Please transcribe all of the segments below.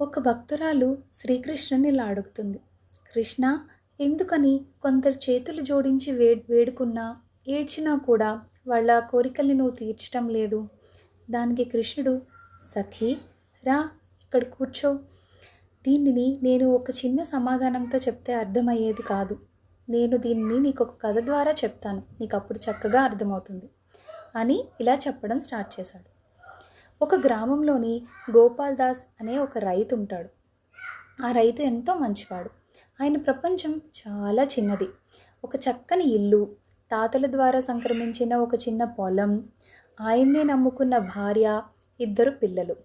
ఒక భక్తురాలు శ్రీకృష్ణుని ఇలా అడుగుతుంది. కృష్ణ, ఎందుకని కొందరు చేతులు జోడించి వేడుకున్నా, ఏడ్చినా కూడా వాళ్ళ కోరికల్ని నువ్వు తీర్చటం లేదు? దానికి కృష్ణుడు, సఖీ రా, ఇక్కడ కూర్చో. దీనిని నేను ఒక చిన్న సమాధానంతో చెప్తే అర్థమయ్యేది కాదు. నేను దీన్ని నీకు ఒక కథ ద్వారా చెప్తాను, నీకు అప్పుడు చక్కగా అర్థమవుతుంది అని ఇలా చెప్పడం స్టార్ట్ చేశాడు. ఒక గ్రామంలోని గోపాల్ దాస్ అనే ఒక రైతు ఉంటాడు. ఆ రైతు ఎంతో మంచివాడు. ఆయన ప్రపంచం చాలా చిన్నది. ఒక చక్కని ఇల్లు, తాతల ద్వారా సంక్రమించిన ఒక చిన్న పొలం, ఆయన్నే నమ్ముకున్న భార్య, 2 పిల్లలు.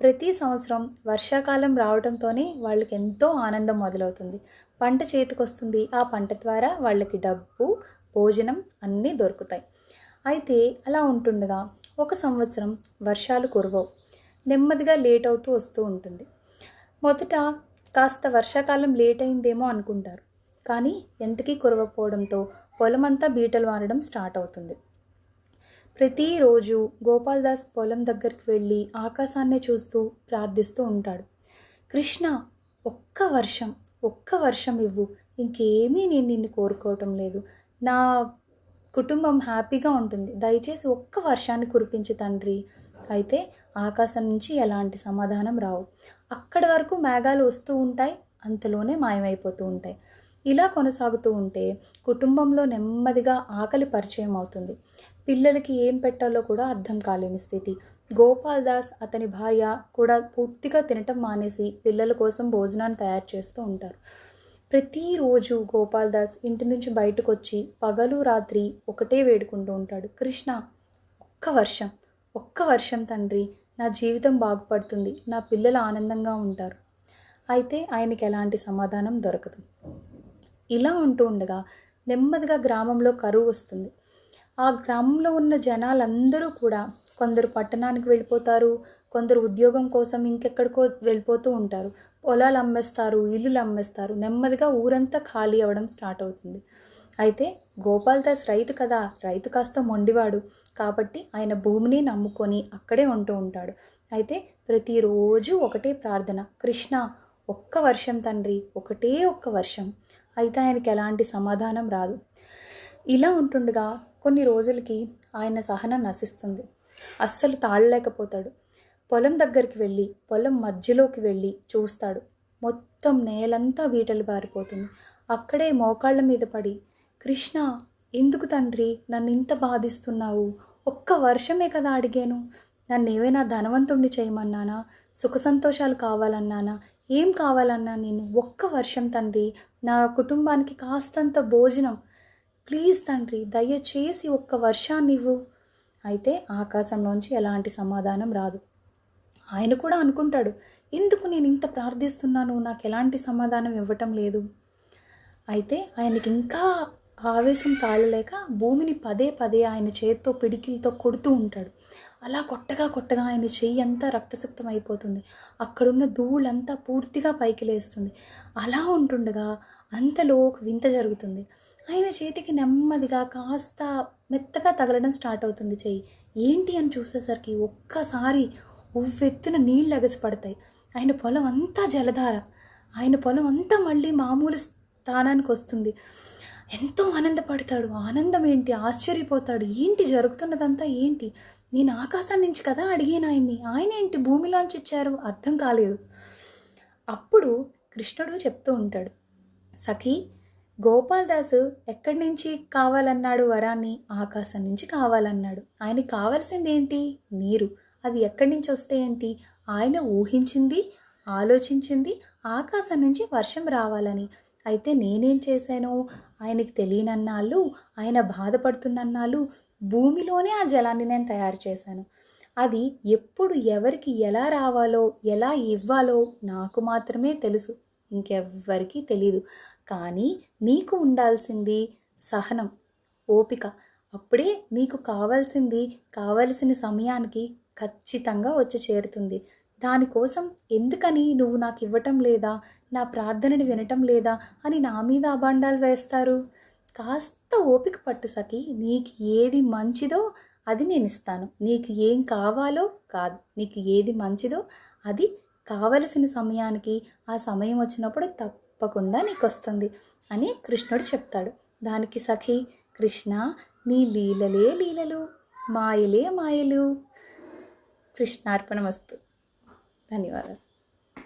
ప్రతి సంవత్సరం వర్షాకాలం రావడంతోనే వాళ్ళకి ఎంతో ఆనందం మొదలవుతుంది. పంట చేతికొస్తుంది. ఆ పంట ద్వారా వాళ్ళకి డబ్బు, భోజనం అన్నీ దొరుకుతాయి. అయితే అలా ఉంటుండగా ఒక సంవత్సరం వర్షాలు కురవవు. నెమ్మదిగా లేట్ అవుతూ వస్తూ ఉంటుంది. మొదట కాస్త వర్షాకాలం లేట్ అయిందేమో అనుకుంటారు. కానీ ఎంతకీ కురవకపోవడంతో పొలమంతా బీటలు వారడం స్టార్ట్ అవుతుంది. ప్రతిరోజు గోపాల్ దాస్ పొలం దగ్గరికి వెళ్ళి ఆకాశాన్నే చూస్తూ ప్రార్థిస్తూ ఉంటాడు. కృష్ణ, ఒక్క వర్షం ఇవ్వు. ఇంకేమీ నేను నిన్ను కోరుకోవటం లేదు. నా కుటుంబం హ్యాపీగా ఉంటుంది. దయచేసి ఒక్క వర్షాన్ని కురిపించు తండ్రి. అయితే ఆకాశం నుంచి ఎలాంటి సమాధానం రావు. అక్కడి వరకు మేఘాలు వస్తూ ఉంటాయి, అంతలోనే మాయమైపోతూ ఉంటాయి. ఇలా కొనసాగుతూ ఉంటే కుటుంబంలో నెమ్మదిగా ఆకలి పరిచయం అవుతుంది. పిల్లలకి ఏం పెట్టాలో కూడా అర్థం కాలేని స్థితి. గోపాల్ దాస్, అతని భార్య కూడా పూర్తిగా తినటం మానేసి పిల్లల కోసం భోజనాన్ని తయారు చేస్తూ ఉంటారు. ప్రతిరోజు గోపాల్ దాస్ ఇంటి నుంచి బయటకు వచ్చి పగలు రాత్రి ఒకటే వేడుకుంటూ ఉంటాడు. కృష్ణ, ఒక్క వర్షం తండ్రి, నా జీవితం బాగుపడుతుంది, నా పిల్లలు ఆనందంగా ఉంటారు. అయితే ఆయనకి ఎలాంటి సమాధానం దొరకదు. ఇలా ఉంటూ ఉండగా నెమ్మదిగా గ్రామంలో కరువు వస్తుంది. ఆ గ్రామంలో ఉన్న జనాలందరూ కూడా కొందరు పట్టణానికి వెళ్ళిపోతారు, కొందరు ఉద్యోగం కోసం ఇంకెక్కడికో వెళ్ళిపోతూ ఉంటారు. పొలాలు అమ్మేస్తారు, ఇల్లులు అమ్మేస్తారు. నెమ్మదిగా ఊరంతా ఖాళీ అవ్వడం స్టార్ట్ అవుతుంది. అయితే గోపాల్ దాస్ రైతు కదా, రైతు కాస్త మొండివాడు కాబట్టి ఆయన భూమిని నమ్ముకొని అక్కడే ఉంటూ ఉంటాడు. అయితే ప్రతిరోజు ఒకటే ప్రార్థన, కృష్ణ ఒక్క వర్షం తండ్రి, ఒక్క వర్షం. అయితే ఆయనకి ఎలాంటి సమాధానం రాదు. ఇలా ఉంటుండగా కొన్ని రోజులకి ఆయన సహనం నశిస్తుంది. అస్సలు తాళలేకపోతాడు. పొలం దగ్గరికి వెళ్ళి పొలం మధ్యలోకి వెళ్ళి చూస్తాడు. మొత్తం నేలంతా బీటలు పారిపోతుంది. అక్కడే మోకాళ్ళ మీద పడి, కృష్ణ ఎందుకు తండ్రి నన్ను ఇంత బాధిస్తున్నావు? ఒక్క వర్షమే కదా అడిగాను. నన్ను ఏవైనా ధనవంతుణ్ణి చేయమన్నానా? సుఖ సంతోషాలు కావాలన్నానా? ఏం కావాలన్నా నేను? ఒక్క వర్షం తండ్రి, నా కుటుంబానికి కాస్తంత భోజనం, ప్లీజ్ తండ్రి దయచేసి ఒక్క వర్షాన్ని ఇవ్వు. అయితే ఆకాశంలోంచి ఎలాంటి సమాధానం రాదు. ఆయన కూడా అనుకుంటాడు, ఎందుకు నేను ఇంత ప్రార్థిస్తున్నాను, నాకు ఎలాంటి సమాధానం ఇవ్వటం లేదు. అయితే ఆయనకి ఇంకా ఆవేశం తాళలేక భూమిని పదే పదే ఆయన చేత్తో పిడికిలతో కొడుతూ ఉంటాడు. అలా కొట్టగా ఆయన చెయ్యి అంతా రక్తసిక్తం అయిపోతుంది. అక్కడున్న ధూళంతా పూర్తిగా పైకి లేస్తుంది. అలా ఉంటుండగా అంతలో ఒక వింత జరుగుతుంది. ఆయన చేతికి నెమ్మదిగా కాస్త మెత్తగా తగలడం స్టార్ట్ అవుతుంది చెయ్యి. ఏంటి అని చూసేసరికి ఒక్కసారి ఉవ్వెత్తున నీళ్ళు ఎగసిపడతాయి. ఆయన పొలం అంతా జలధార. ఆయన పొలం అంతా మళ్ళీ మామూలు స్థానానికి వస్తుంది. ఎంతో ఆనందపడతాడు. ఆనందం ఏంటి, ఆశ్చర్యపోతాడు. ఏంటి జరుగుతున్నదంతా ఏంటి? నేను ఆకాశం నుంచి కదా అడిగాను ఆయన్ని, ఆయన ఏంటి భూమిలోంచి ఇచ్చారు? అర్థం కాలేదు. అప్పుడు కృష్ణుడు చెప్తూ ఉంటాడు, సఖీ, గోపాల్ దాసు ఎక్కడి నుంచి కావాలన్నాడు వరాన్ని? ఆకాశం నుంచి కావాలన్నాడు. ఆయనకి కావాల్సింది ఏంటి? నీరు. అది ఎక్కడి నుంచి వస్తే ఏంటి? ఆయన ఊహించింది, ఆలోచించింది ఆకాశం నుంచి వర్షం రావాలని. అయితే నేనేం చేశాను? ఆయనకి తెలియనన్నాళ్ళు, ఆయన బాధపడుతున్నన్నాళ్ళు భూమిలోనే ఆ జలాన్ని నేను తయారు చేశాను. అది ఎప్పుడు ఎవరికి ఎలా రావాలో, ఎలా ఇవ్వాలో నాకు మాత్రమే తెలుసు, ఇంకెవ్వరికీ తెలీదు. కానీ నీకు ఉండాల్సింది సహనం, ఓపిక. అప్పుడే నీకు కావాల్సిన సమయానికి ఖచ్చితంగా వచ్చి చేరుతుంది. దానికోసం ఎందుకని నువ్వు నాకు ఇవ్వటం లేదా, నా ప్రార్థనని వినటం లేదా అని నా మీద అబాండాలు వేస్తారు? కాస్త ఓపిక పట్టు సఖి, నీకు ఏది మంచిదో అది నేను ఇస్తాను. నీకు ఏం కావాలో కాదు, నీకు ఏది మంచిదో అది కావలసిన సమయానికి ఆ సమయం వచ్చినప్పుడు తప్పకుండా నీకు వస్తుంది అని కృష్ణుడు చెప్తాడు. దానికి సఖి, కృష్ణ నీ లీలలే లీలలు, మాయలే మాయలు. కృష్ణార్పణమస్తు. ధన్యవాదాలు.